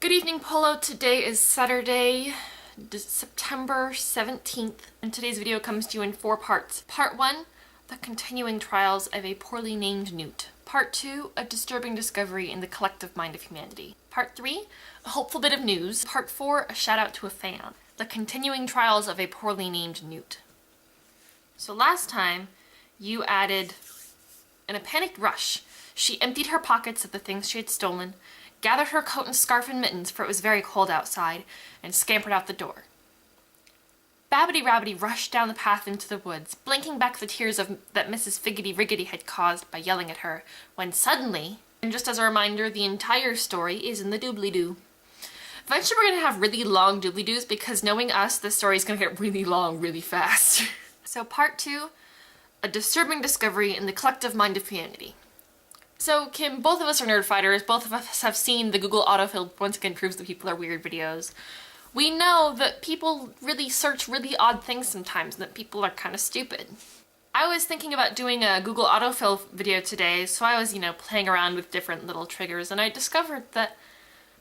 Good evening, Polo. Today is Saturday, September 17th, and today's video comes to you in 4 parts. Part 1, the continuing trials of a poorly named newt. Part 2, a disturbing discovery in the collective mind of humanity. Part 3, a hopeful bit of news. Part 4, a shout out to a fan. The continuing trials of a poorly named newt. So last time, you added, in a panicked rush, she emptied her pockets of the things she had stolen, gathered her coat and scarf and mittens, for it was very cold outside, and scampered out the door. Babbity Rabbity rushed down the path into the woods, blinking back the tears that Mrs. Figgity-Riggity had caused by yelling at her, when suddenly, and just as a reminder, the entire story is in the doobly-doo. Eventually we're going to have really long doobly-doos because knowing us, this story is going to get really long really fast. So part 2, a disturbing discovery in the collective mind of humanity. So Kim, both of us are nerd fighters, both of us have seen the Google autofill once again proves that people are weird videos. We know that people really search really odd things sometimes and that people are kind of stupid. I was thinking about doing a Google autofill video today, so I was, playing around with different little triggers, and I discovered that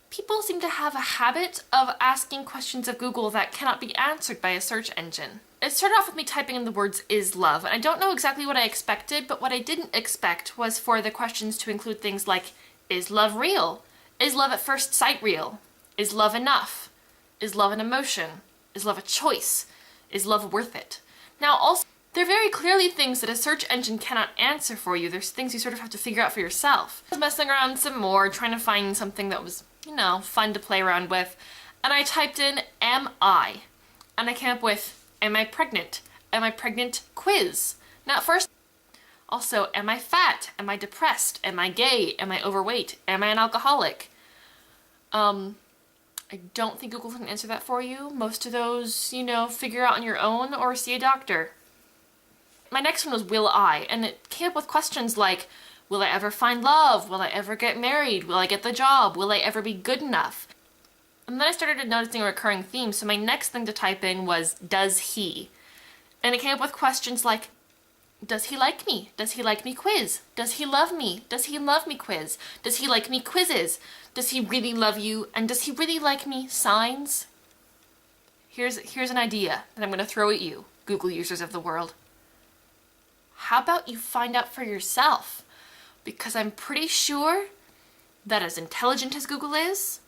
people seem to have a habit of asking questions of Google that cannot be answered by a search engine. It started off with me typing in the words "is love," and I don't know exactly what I expected, but what I didn't expect was for the questions to include things like, is love real? Is love at first sight real? Is love enough? Is love an emotion? Is love a choice? Is love worth it? Now also, they're very clearly things that a search engine cannot answer for you. There's things you sort of have to figure out for yourself. I was messing around some more, trying to find something that was, fun to play around with, and I typed in "am I?" and I came up with "am I pregnant? Am I pregnant quiz?" Now at first, also, am I fat? Am I depressed? Am I gay? Am I overweight? Am I an alcoholic? I don't think Google can answer that for you. Most of those, figure out on your own or see a doctor. My next one was "will I?" and it came up with questions like, will I ever find love? Will I ever get married? Will I get the job? Will I ever be good enough? And then I started noticing a recurring theme, so my next thing to type in was "does he?" And it came up with questions like, does he like me? Does he like me quiz? Does he love me? Does he love me quiz? Does he like me quizzes? Does he really love you? And does he really like me signs? Here's an idea that I'm going to throw at you, Google users of the world. How about you find out for yourself? Because I'm pretty sure that as intelligent as Google is,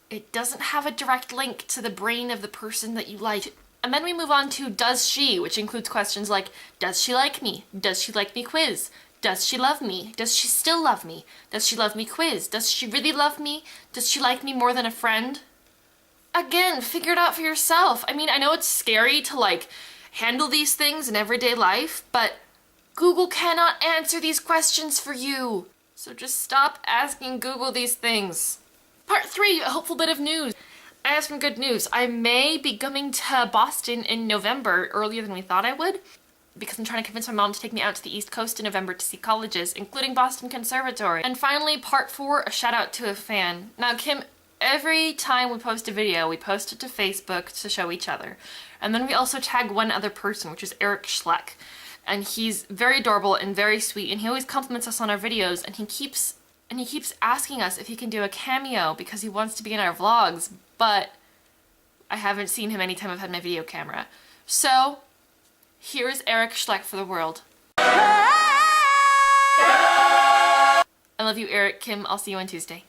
it doesn't have a direct link to the brain of the person that you like. And then we move on to "does she?", which includes questions like, does she like me? Does she like me quiz? Does she love me? Does she still love me? Does she love me quiz? Does she really love me? Does she like me more than a friend? Again, figure it out for yourself. I mean, I know it's scary to handle these things in everyday life, but Google cannot answer these questions for you. So just stop asking Google these things. Part 3, a hopeful bit of news. I have some good news. I may be coming to Boston in November, earlier than we thought I would, because I'm trying to convince my mom to take me out to the East Coast in November to see colleges, including Boston Conservatory. And finally, part 4, a shout out to a fan. Now, Kim, every time we post a video, we post it to Facebook to show each other. And then we also tag one other person, which is Eric Schleck. And he's very adorable and very sweet, and he always compliments us on our videos, and he keeps asking us if he can do a cameo because he wants to be in our vlogs, but I haven't seen him anytime I've had my video camera. So, here is Eric Schleck for the world. I love you, Eric. Kim, I'll see you on Tuesday.